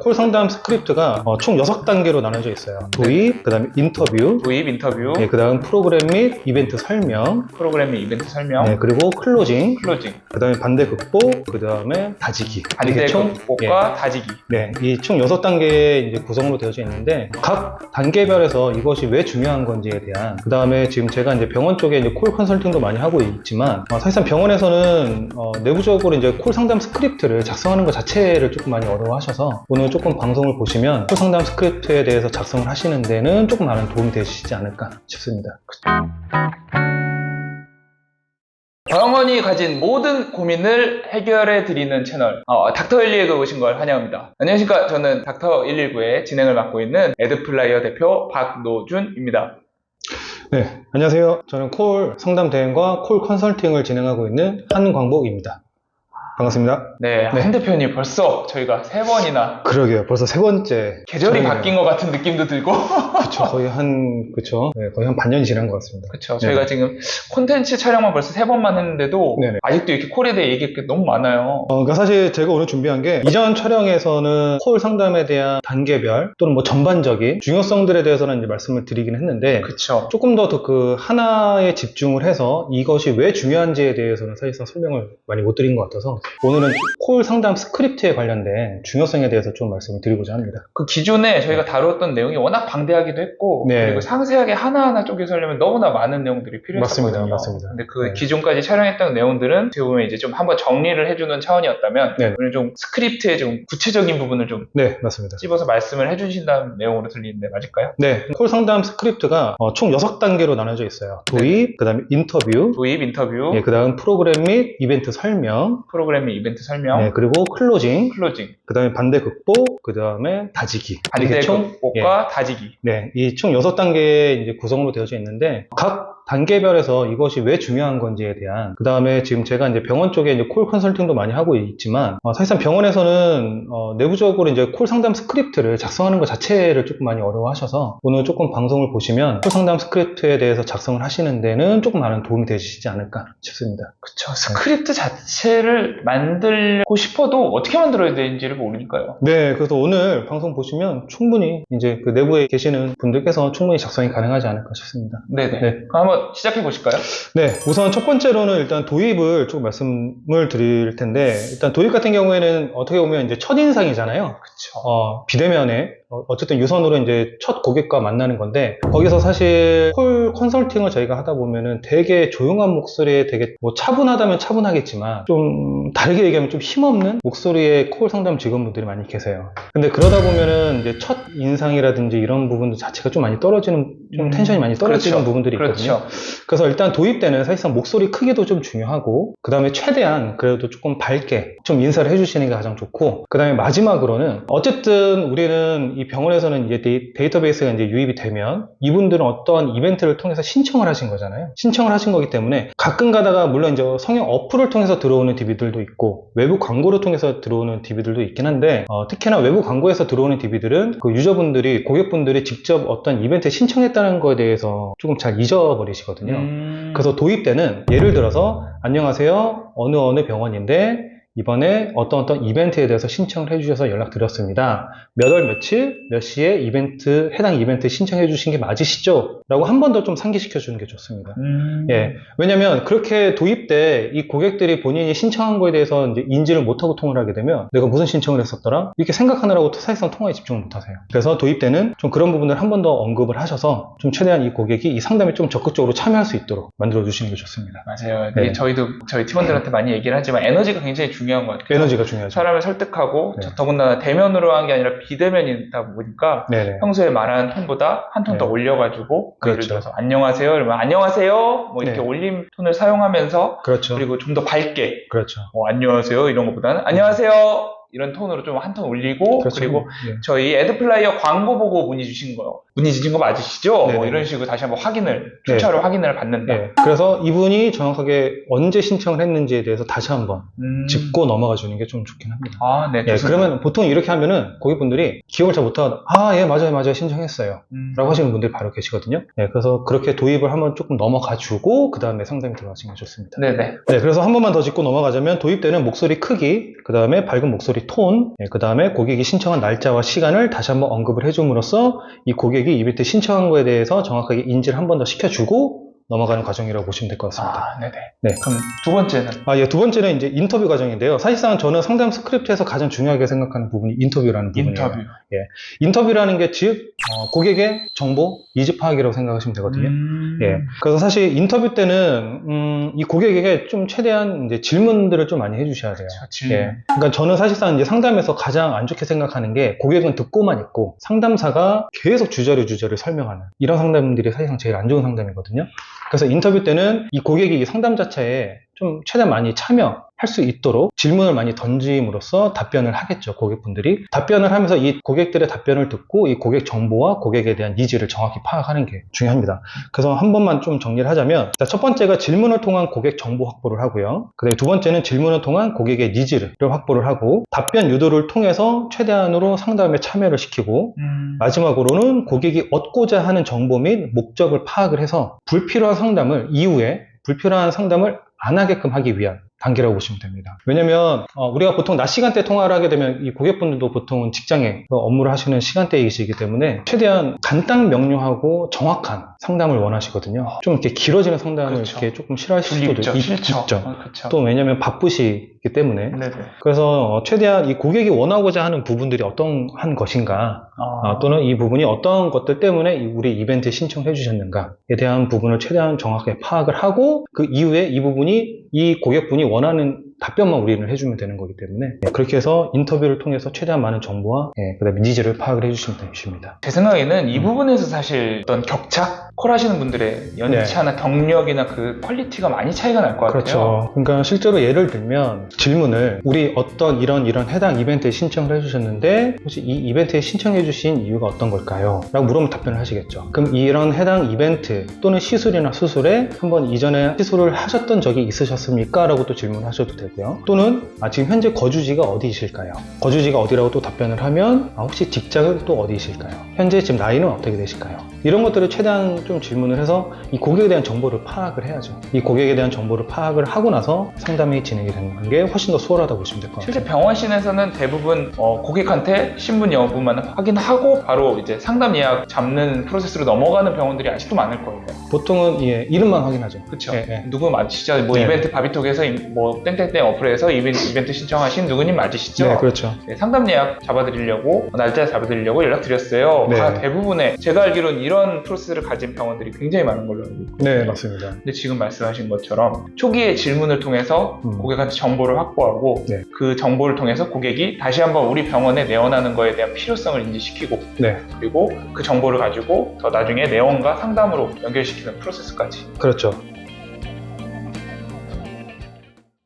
콜 상담 스크립트가 총 6단계로 나눠져 있어요. 도입, 그 다음에 인터뷰, 인터뷰, 그 다음 프로그램 및 이벤트 설명, 프로그램 및 이벤트 설명, 그리고 클로징, 클로징, 그 다음에 반대 극복, 그 다음에 다지기. 반대 극복과 다지기. 네, 이 총 6단계의 이제 구성으로 되어져 있는데 각 단계별에서 이것이 왜 중요한 건지에 대한, 그 다음에 지금 제가 이제 병원 쪽에 이제 콜 컨설팅도 많이 하고 있지만 사실상 병원에서는 내부적으로 이제 콜 상담 스크립트를 작성하는 것 자체를 조금 많이 어려워하셔서 오늘 조금 방송을 보시면 콜 상담 스크립트에 대해서 작성을 하시는 데는 조금 많은 도움이 되시지 않을까 싶습니다. 병원이 가진 모든 고민을 해결해 드리는 채널 닥터119에 오신 걸 환영합니다. 안녕하십니까. 저는 닥터119의 진행을 맡고 있는 에드플라이어 대표 박노준입니다. 네, 안녕하세요. 저는 콜 상담 대행과 콜 컨설팅을 진행하고 있는 한광복입니다. 반갑습니다. 네, 한 대표님 벌써 저희가 3번이나 그러게요. 벌써 3번째 계절이 바뀐 것 같은 느낌도 들고 그쵸, 거의 한 반년이 지난 것 같습니다. 그쵸. 저희가 지금 콘텐츠 촬영만 벌써 3번만 했는데도 네네. 아직도 이렇게 콜에 대해 얘기할 게 너무 많아요. 그러니까 사실 제가 오늘 준비한 게 이전 촬영에서는 콜 상담에 대한 단계별 또는 뭐 전반적인 중요성들에 대해서는 이제 말씀을 드리긴 했는데 그쵸. 조금 더 그 하나에 집중을 해서 이것이 왜 중요한지에 대해서는 사실상 설명을 많이 못 드린 것 같아서 오늘은 콜 상담 스크립트에 관련된 중요성에 대해서 좀 말씀을 드리고자 합니다. 그 기존에 저희가 다루었던 내용이 워낙 방대하기도 했고 네. 그리고 상세하게 하나하나 쪼개서 하려면 너무나 많은 내용들이 필요했었거든요. 맞습니다. 근데 그 네. 기존까지 촬영했던 내용들은 어떻게 보면 이제 좀 한번 정리를 해주는 차원이었다면 네. 오늘 좀 스크립트의 좀 구체적인 부분을 좀 네, 맞습니다. 찝어서 말씀을 해주신다는 내용으로 들리는데 맞을까요? 네, 콜 상담 스크립트가 총 6단계로 나눠져 있어요. 도입, 그 다음에 인터뷰, 도입, 인터뷰, 그 다음 프로그램 및 이벤트 설명, 프로그램 및 이벤트 설명, 그리고 클로징, 클로징, 그 다음에 반대 극복, 그 다음에 다지기. 반대 이게 극복과 다지기. 네, 이 총 6단계의 이제 구성으로 되어져 있는데 각 단계별에서 이것이 왜 중요한 건지에 대한, 그 다음에 지금 제가 이제 병원 쪽에 이제 콜 컨설팅도 많이 하고 있지만 사실상 병원에서는 내부적으로 이제 콜 상담 스크립트를 작성하는 것 자체를 조금 많이 어려워하셔서 오늘 조금 방송을 보시면 콜 상담 스크립트에 대해서 작성을 하시는 데는 조금 많은 도움이 되시지 않을까 싶습니다. 그쵸. 스크립트 자체를 만들고 싶어도 어떻게 만들어야 되는지를 모르니까요. 네, 그래서 오늘 방송 보시면 충분히 이제 그 내부에 계시는 분들께서 충분히 작성이 가능하지 않을까 싶습니다. 네네. 네. 그럼 한번 시작해 보실까요? 네, 우선 첫 번째로는 일단 도입을 좀 말씀을 드릴 텐데, 일단 도입 같은 경우에는 어떻게 보면 이제 첫인상이잖아요. 그쵸. 비대면에 어쨌든 유선으로 이제 첫 고객과 만나는 건데, 거기서 사실 콜 컨설팅을 저희가 하다 보면은 되게 조용한 목소리에 되게 뭐 차분하다면 차분하겠지만 좀 다르게 얘기하면 좀 힘없는 목소리의 콜 상담 직원분들이 많이 계세요. 근데 그러다 보면은 이제 첫 인상이라든지 이런 부분들 자체가 좀 많이 떨어지는, 좀 텐션이 많이 떨어지는 그렇죠. 부분들이 있거든요. 그렇죠. 그래서 일단 도입 때는 사실상 목소리 크기도 좀 중요하고, 그 다음에 최대한 그래도 조금 밝게 좀 인사를 해주시는 게 가장 좋고, 그 다음에 마지막으로는 어쨌든 우리는 이 병원에서는 이제 데이터베이스가 이제 유입이 되면 이분들은 어떠한 이벤트를 통해서 신청을 하신 거잖아요. 신청을 하신 거기 때문에 가끔 가다가 물론 이제 성형 어플을 통해서 들어오는 DB들도 있고 외부 광고를 통해서 들어오는 DB들도 있긴 한데 특히나 외부 광고에서 들어오는 DB들은 그 유저분들이, 고객분들이 직접 어떤 이벤트에 신청했다는 거에 대해서 조금 잘 잊어버리시거든요. 그래서 도입 때는 예를 들어서 안녕하세요, 어느 병원인데 이번에 어떤 이벤트에 대해서 신청을 해주셔서 연락드렸습니다. 몇 월 며칠 몇 시에 해당 이벤트 신청해 주신 게 맞으시죠? 라고 한 번 더 좀 상기시켜 주는 게 좋습니다. 예, 왜냐면 그렇게 도입 때 이 고객들이 본인이 신청한 거에 대해서 이제 인지를 못하고 통화를 하게 되면 내가 무슨 신청을 했었더라? 이렇게 생각하느라고 사실상 통화에 집중을 못하세요. 그래서 도입 때는 좀 그런 부분을 한 번 더 언급을 하셔서 좀 최대한 이 고객이 이 상담에 좀 적극적으로 참여할 수 있도록 만들어 주시는 게 좋습니다. 맞아요. 네. 저희 팀원들한테 많이 얘기를 하지만 에너지가 굉장히 중요한 것 같아요. 에너지가 중요하죠. 사람을 설득하고 네. 더군다나 대면으로 한 게 아니라 비대면이다 보니까 네네. 평소에 말하는 톤보다 한 톤 더 네. 올려가지고 예를 그렇죠. 들어서 안녕하세요 이러면 안녕하세요 뭐 이렇게 네. 올림 톤을 사용하면서 그렇죠. 그리고 좀 더 밝게 그렇죠. 안녕하세요 이런 것보다는 안녕하세요 이런 톤으로 좀 한 톤 올리고 그렇죠. 그리고 네. 저희 에드플라이어 광고 보고 문의 주신 거 문의 주신 거 맞으시죠? 네네. 뭐 이런 식으로 다시 한번 출처를 확인을 받는다. 네. 그래서 이분이 정확하게 언제 신청을 했는지에 대해서 다시 한번 짚고 넘어가 주는 게 좀 좋긴 합니다. 아, 네. 예, 그러면 보통 이렇게 하면은 고객분들이 기억을 잘 못하고 예, 맞아요, 신청했어요. 라고 하시는 분들이 바로 계시거든요. 네, 그래서 그렇게 도입을 한번 조금 넘어가 주고 그 다음에 상담이 들어가시는 게 좋습니다. 네네. 네, 그래서 한 번만 더 짚고 넘어가자면 도입되는 목소리 크기, 그 다음에 밝은 목소리 톤, 그 다음에 고객이 신청한 날짜와 시간을 다시 한번 언급을 해줌으로써 이 고객이 이벤트 신청한 거에 대해서 정확하게 인지를 한 번 더 시켜주고 넘어가는 과정이라고 보시면 될 것 같습니다. 아, 네네. 네. 그럼 두 번째는? 예, 두 번째는 이제 인터뷰 과정인데요. 사실상 저는 상담 스크립트에서 가장 중요하게 생각하는 부분이 인터뷰라는 부분이에요. 인터뷰. 인터뷰라는 게 즉, 고객의 정보, 니즈 파악이라고 생각하시면 되거든요. 예. 그래서 사실 인터뷰 때는, 이 고객에게 좀 최대한 이제 질문들을 좀 많이 해주셔야 돼요. 질문. 예. 그러니까 저는 사실상 이제 상담에서 가장 안 좋게 생각하는 게 고객은 듣고만 있고 상담사가 계속 주저를 설명하는 이런 상담들이 사실상 제일 안 좋은 상담이거든요. 그래서 인터뷰 때는 이 고객이 이 상담 자체에 좀 최대한 많이 참여할 수 있도록 질문을 많이 던짐으로써 답변을 하겠죠, 고객분들이. 답변을 하면서 이 고객들의 답변을 듣고 이 고객 정보와 고객에 대한 니즈를 정확히 파악하는 게 중요합니다. 그래서 한 번만 좀 정리를 하자면, 첫 번째가 질문을 통한 고객 정보 확보를 하고요. 그 다음에 두 번째는 질문을 통한 고객의 니즈를 확보를 하고, 답변 유도를 통해서 최대한으로 상담에 참여를 시키고, 마지막으로는 고객이 얻고자 하는 정보 및 목적을 파악을 해서 불필요한 상담을 안 하게끔 하기 위한 단계라고 보시면 됩니다. 왜냐면 우리가 보통 낮 시간대 통화를 하게 되면 이 고객분들도 보통은 직장에 업무를 하시는 시간대이시기 때문에 최대한 간단 명료하고 정확한 상담을 원하시거든요. 좀 이렇게 길어지는 상담을 그렇죠. 이렇게 조금 싫어하실 수도 있죠. 그렇죠. 또 왜냐면 바쁘시기 때문에. 네네. 그래서 최대한 이 고객이 원하고자 하는 부분들이 어떠한 것인가, 또는 이 부분이 어떤 것들 때문에 우리 이벤트에 신청해 주셨는가에 대한 부분을 최대한 정확하게 파악을 하고, 그 이후에 이 부분이 이 고객분이 원하는 답변만 우리는 해주면 되는 거기 때문에 그렇게 해서 인터뷰를 통해서 최대한 많은 정보와 그다음에 니즈를 파악을 해주시면 되십니다. 제 생각에는 이 부분에서 사실 어떤 격차? 콜하시는 분들의 연차나 경력이나 그 퀄리티가 많이 차이가 날 것 같아요. 그렇죠. 그러니까 실제로 예를 들면 질문을 우리 어떤 이런 해당 이벤트에 신청을 해주셨는데 혹시 이 이벤트에 신청해 주신 이유가 어떤 걸까요? 라고 물으면 답변을 하시겠죠. 그럼 이런 해당 이벤트 또는 시술이나 수술에 한번 이전에 시술을 하셨던 적이 있으셨습니까? 라고 또 질문하셔도 되고요. 또는 지금 현재 거주지가 어디이실까요? 거주지가 어디라고 또 답변을 하면 혹시 직장은 또 어디이실까요? 현재 지금 나이는 어떻게 되실까요? 이런 것들을 최대한 좀 질문을 해서 이 고객에 대한 정보를 파악을 해야죠. 이 고객에 대한 정보를 파악을 하고 나서 상담이 진행이 되는 게 훨씬 더 수월하다고 보시면 될 것 같아요. 실제 병원신에서는 대부분 고객한테 신분 여부만 확인하고 바로 이제 상담 예약 잡는 프로세스로 넘어가는 병원들이 아직도 많을 거예요. 보통은 이름만 확인하죠. 그렇죠. 예. 누구 맞으시죠? 뭐 이벤트 바비톡에서 뭐 땡땡땡 어플에서 이벤트 신청하신 누구님 맞으시죠? 네, 그렇죠. 상담 예약 잡아드리려고 날짜 잡아드리려고 연락드렸어요. 네. 대부분의 제가 알기로는 이런 프로세스를 가진 병원들이 굉장히 많은 걸로 알고 있거든요. 네, 맞습니다. 근데 지금 말씀하신 것처럼 초기에 질문을 통해서 고객한테 정보를 확보하고 네. 그 정보를 통해서 고객이 다시 한번 우리 병원에 내원하는 거에 대한 필요성을 인지시키고 네. 그리고 그 정보를 가지고 더 나중에 내원과 상담으로 연결시키는 프로세스까지. 그렇죠.